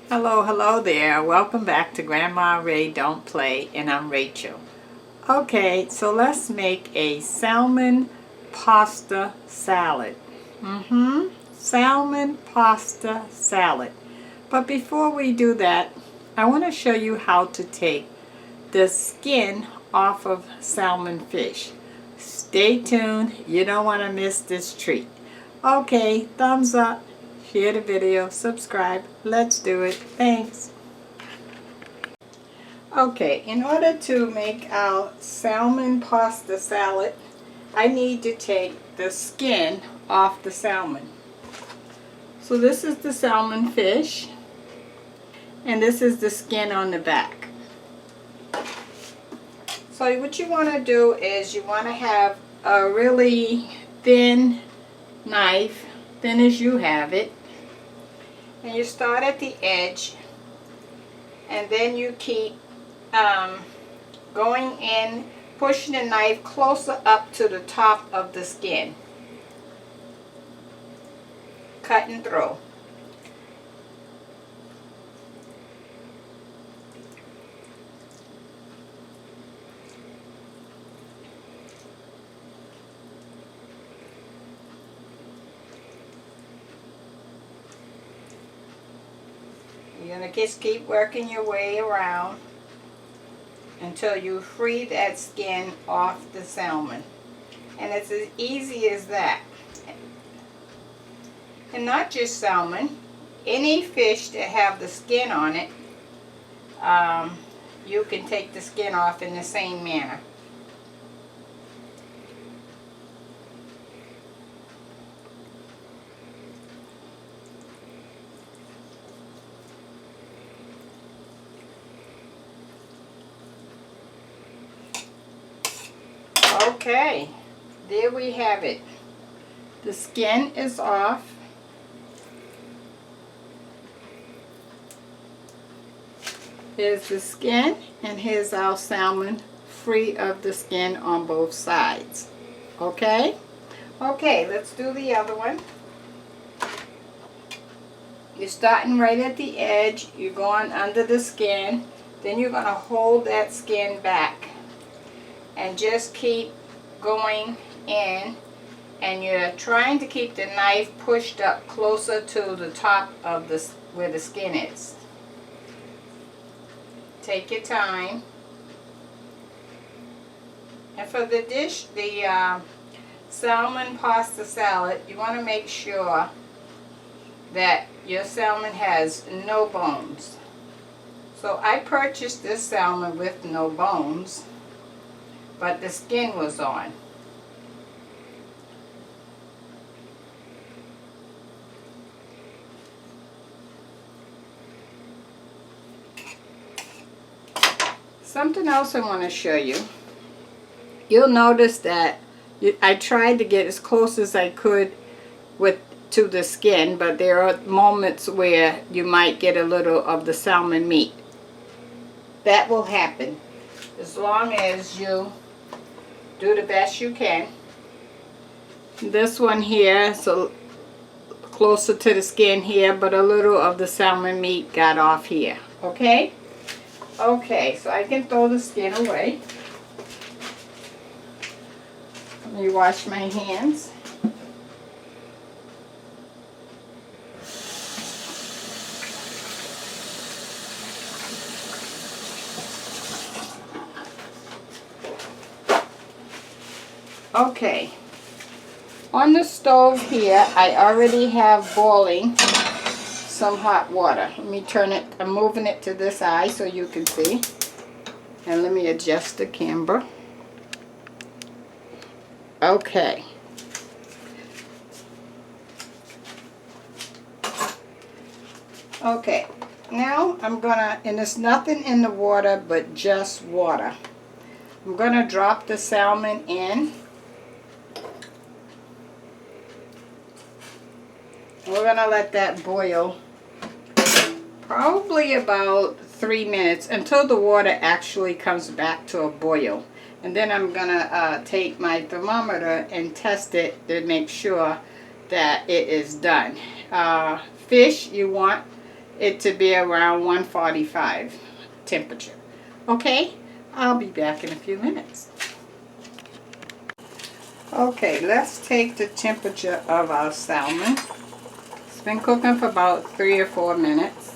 Hello there. Welcome back to Grandma Ray Don't Play, and I'm Rachel. Okay, so let's make a salmon pasta salad. Salmon pasta salad. But before we do that, I want to show you how to take the skin off of salmon fish. Stay tuned. You don't want to miss this treat. Okay, thumbs up. Share the video, subscribe. Let's do it. Thanks. Okay, in order to make our salmon pasta salad, I need to take the skin off the salmon. So this is the salmon fish, and this is the skin on the back. So what you want to do is you want to have a really thin knife, thin as you have it. And you start at the edge, and then you keep going in, pushing the knife closer up to the top of the skin, cutting through. You're going to just keep working your way around until you free that skin off the salmon. And it's as easy as that. And not just salmon, any fish that have the skin on it, you can take the skin off in the same manner. Okay, there we have it. The skin is off. Here's the skin, and here's our salmon free of the skin on both sides. Okay? Okay, let's do the other one. You're starting right at the edge. You're going under the skin. Then you're going to hold that skin back and just keep going in, and you're trying to keep the knife pushed up closer to the top of the where the skin is. Take your time. And for the dish, the salmon pasta salad, you want to make sure that your salmon has no bones. So I purchased this salmon with no bones, but the skin was on. Something else I want to show you. You'll notice that I tried to get as close as I could to the skin, but there are moments where you might get a little of the salmon meat. That will happen as long as you do the best you can. This one here, so closer to the skin here, but a little of the salmon meat got off here. Okay? Okay, so I can throw the skin away. Let me wash my hands. Okay, on the stove here, I already have boiling some hot water. Let me turn it, I'm moving it to this eye so you can see. And let me adjust the camera. Okay. Okay, now I'm gonna, and there's nothing in the water but just water. I'm gonna drop the salmon in. We're going to let that boil probably about 3 minutes until the water actually comes back to a boil. And then I'm going to take my thermometer and test it to make sure that it is done. Fish, you want it to be around 145 temperature. Okay, I'll be back in a few minutes. Okay, let's take the temperature of our salmon. It's been cooking for about 3 or 4 minutes.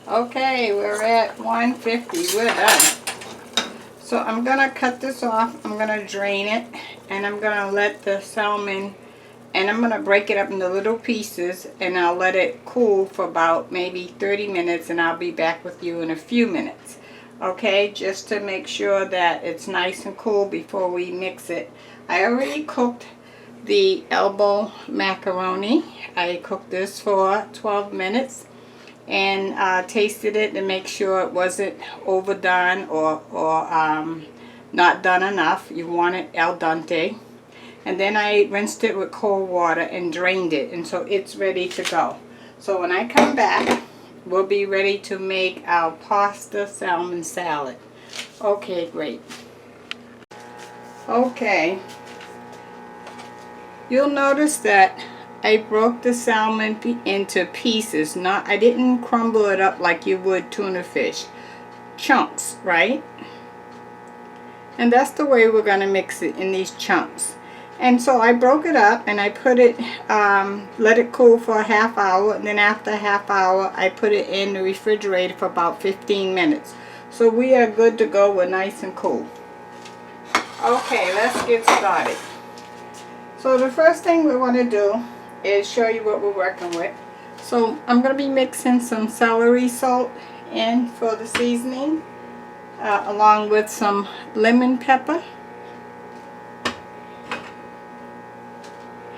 Okay, we're at 150. We're done. So I'm going to cut this off. I'm going to drain it. And I'm going to let the salmon, and I'm going to break it up into little pieces. And I'll let it cool for about maybe 30 minutes. And I'll be back with you in a few minutes. Okay, just to make sure that it's nice and cool before we mix it. I already cooked the elbow macaroni. I cooked this for 12 minutes. And tasted it to make sure it wasn't overdone or not done enough. You want it al dente. And then I rinsed it with cold water and drained it, and so it's ready to go. So when I come back, we'll be ready to make our pasta salmon salad. Okay, great. Okay, you'll notice that I broke the salmon into pieces. I didn't crumble it up like you would tuna fish. Chunks, right? And that's the way we're going to mix it, in these chunks. And so I broke it up and I put it, let it cool for a half hour. And then after a half hour, I put it in the refrigerator for about 15 minutes. So we are good to go. We're nice and cool. Okay, let's get started. So the first thing we want to do is show you what we're working with. So I'm going to be mixing some celery salt in for the seasoning, along with some lemon pepper,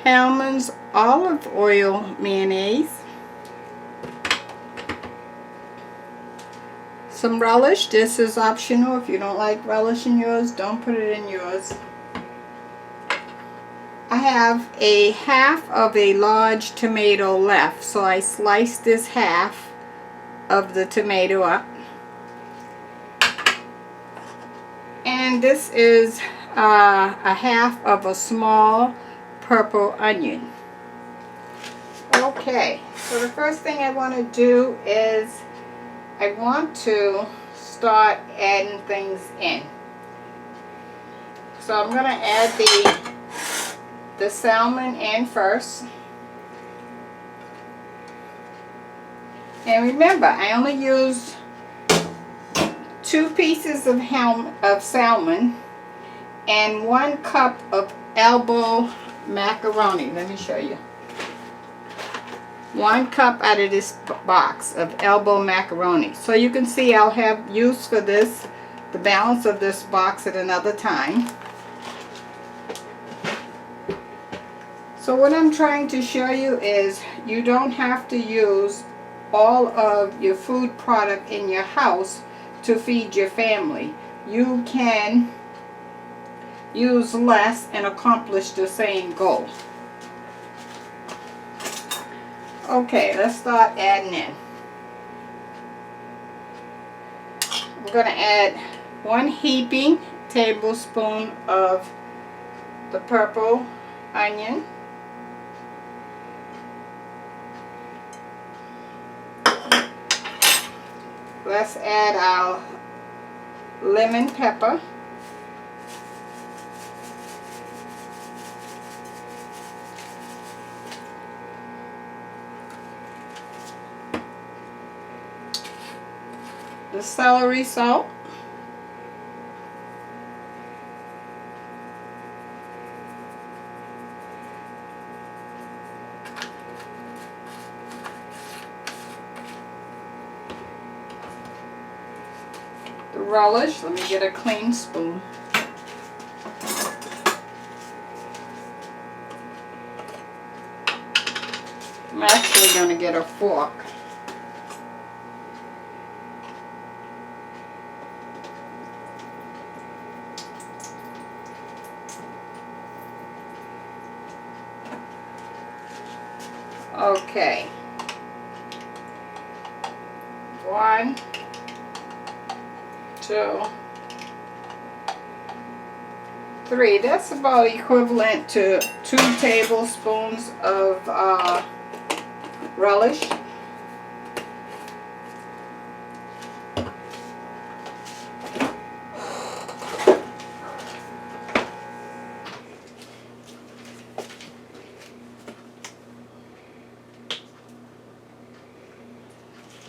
Hellmann's olive oil mayonnaise, some relish. This is optional. If you don't like relish in yours, don't put it in yours. I have a half of a large tomato left, so I sliced this half of the tomato up. And this is a half of a small purple onion. Okay, so the first thing I want to do is I want to start adding things in. So I'm going to add the salmon in first. And remember, I only used 2 pieces of salmon and 1 cup of elbow macaroni. Let me show you. 1 cup out of this box of elbow macaroni. So you can see I'll have use for this, the balance of this box at another time. So what I'm trying to show you is you don't have to use all of your food product in your house to feed your family. You can use less and accomplish the same goal. Okay, let's start adding in. I'm going to add 1 heaping tablespoon of the purple onion. Let's add our lemon pepper. The celery salt. The relish. Let me get a clean spoon. I'm actually going to get a fork. Okay. 1, 2, 3. That's about equivalent to 2 tablespoons of relish.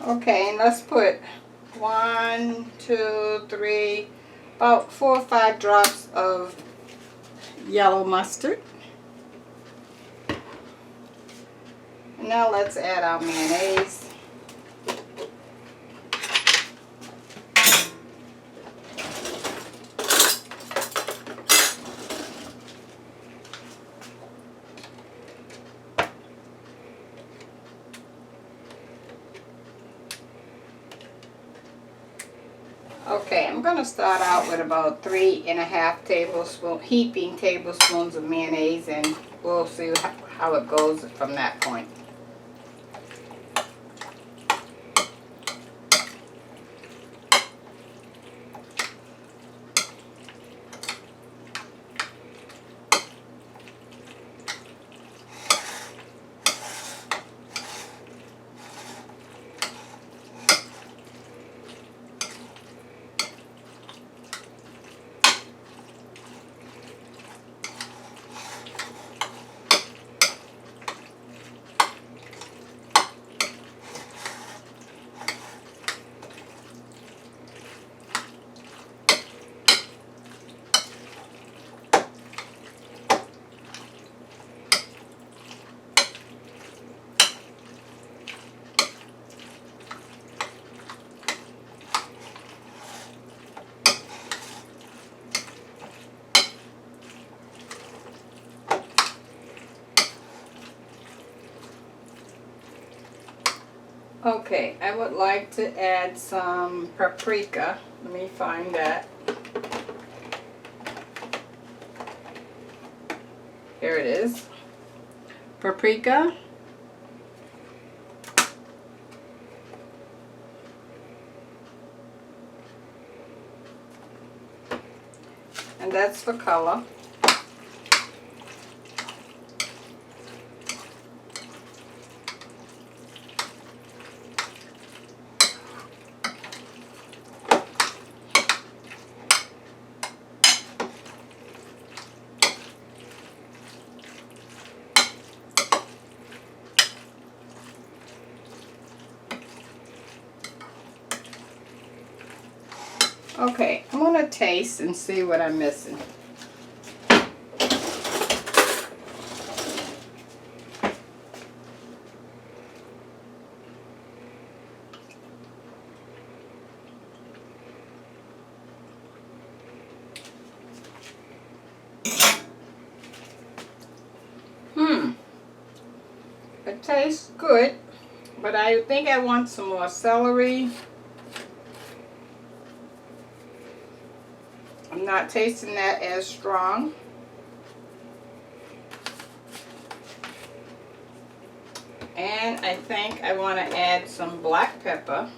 Okay, and let's put 1, 2, 3, about 4 or 5 drops of yellow mustard. And now let's add our mayonnaise. Okay, I'm going to start out with about 3.5 heaping tablespoons of mayonnaise, and we'll see how it goes from that point. Okay, I would like to add some paprika. Let me find that. Here it is. Paprika. And that's for color. Okay, I'm going to taste and see what I'm missing. It tastes good, but I think I want some more celery. I'm not tasting that as strong. And I think I want to add some black pepper.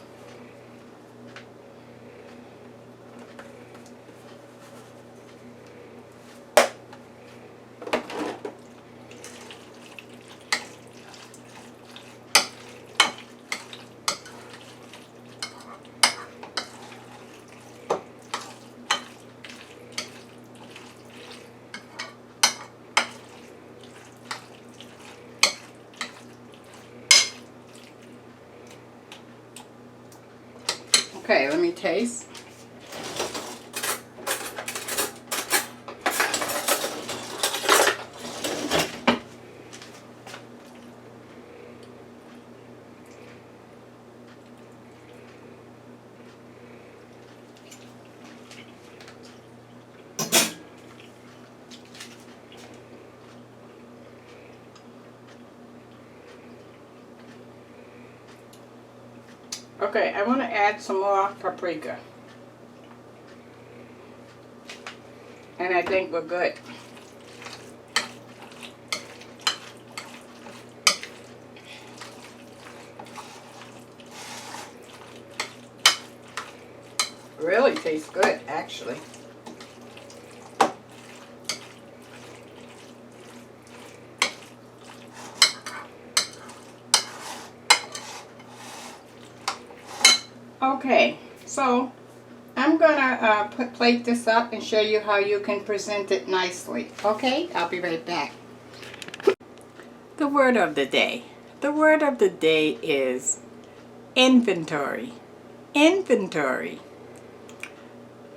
Okay, let me taste. Okay, I want to add some more paprika. And I think we're good. Really tastes good, actually. Okay, so I'm gonna plate this up and show you how you can present it nicely. Okay, I'll be right back. The word of the day. The word of the day is inventory. Inventory.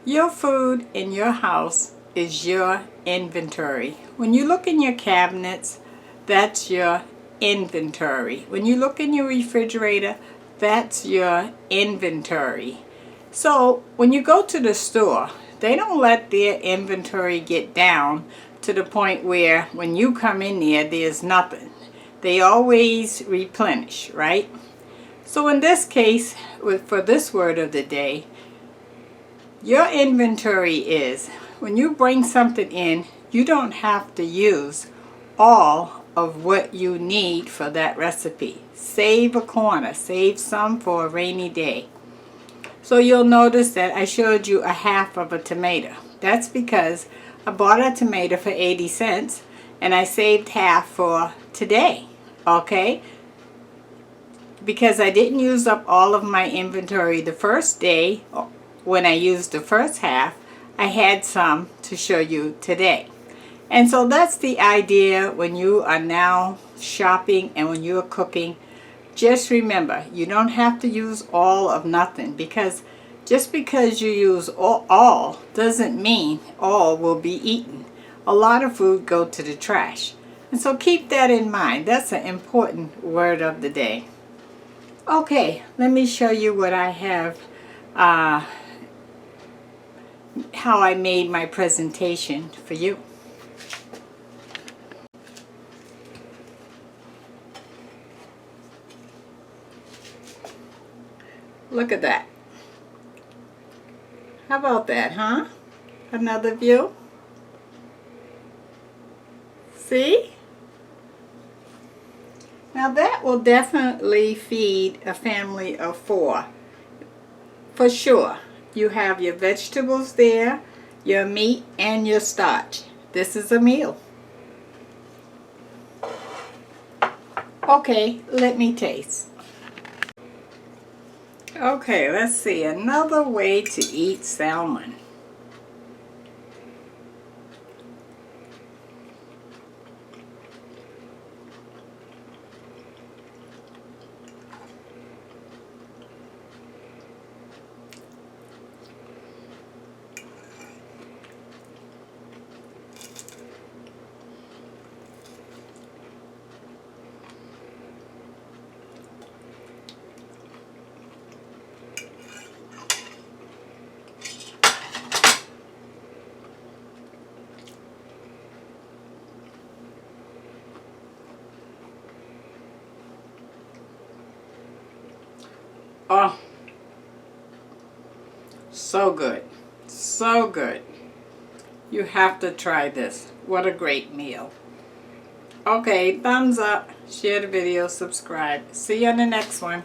Your food in your house is your inventory. When you look in your cabinets, that's your inventory. When you look in your refrigerator, that's your inventory. So when you go to the store, they don't let their inventory get down to the point where when you come in there, there's nothing. They always replenish, right? So in this case, for this word of the day, your inventory is when you bring something in, you don't have to use all of what you need for that recipe. Save a corner, save some for a rainy day. So you'll notice that I showed you a half of a tomato. That's because I bought a tomato for 80 cents and I saved half for today, okay? Because I didn't use up all of my inventory the first day when I used the first half, I had some to show you today. And so that's the idea when you are now shopping and when you are cooking. Just remember, you don't have to use all of nothing, because just because you use all doesn't mean all will be eaten. A lot of food go to the trash. And so keep that in mind. That's an important word of the day. Okay, let me show you what I have, how I made my presentation for you. Look at that. How about that, huh? Another view. See? Now that will definitely feed a family of 4. For sure. You have your vegetables there, your meat, and your starch. This is a meal. Okay, let me taste. Okay, let's see. Another way to eat salmon. Oh, so good. So good. You have to try this. What a great meal. Okay, thumbs up, share the video, subscribe. See you on the next one.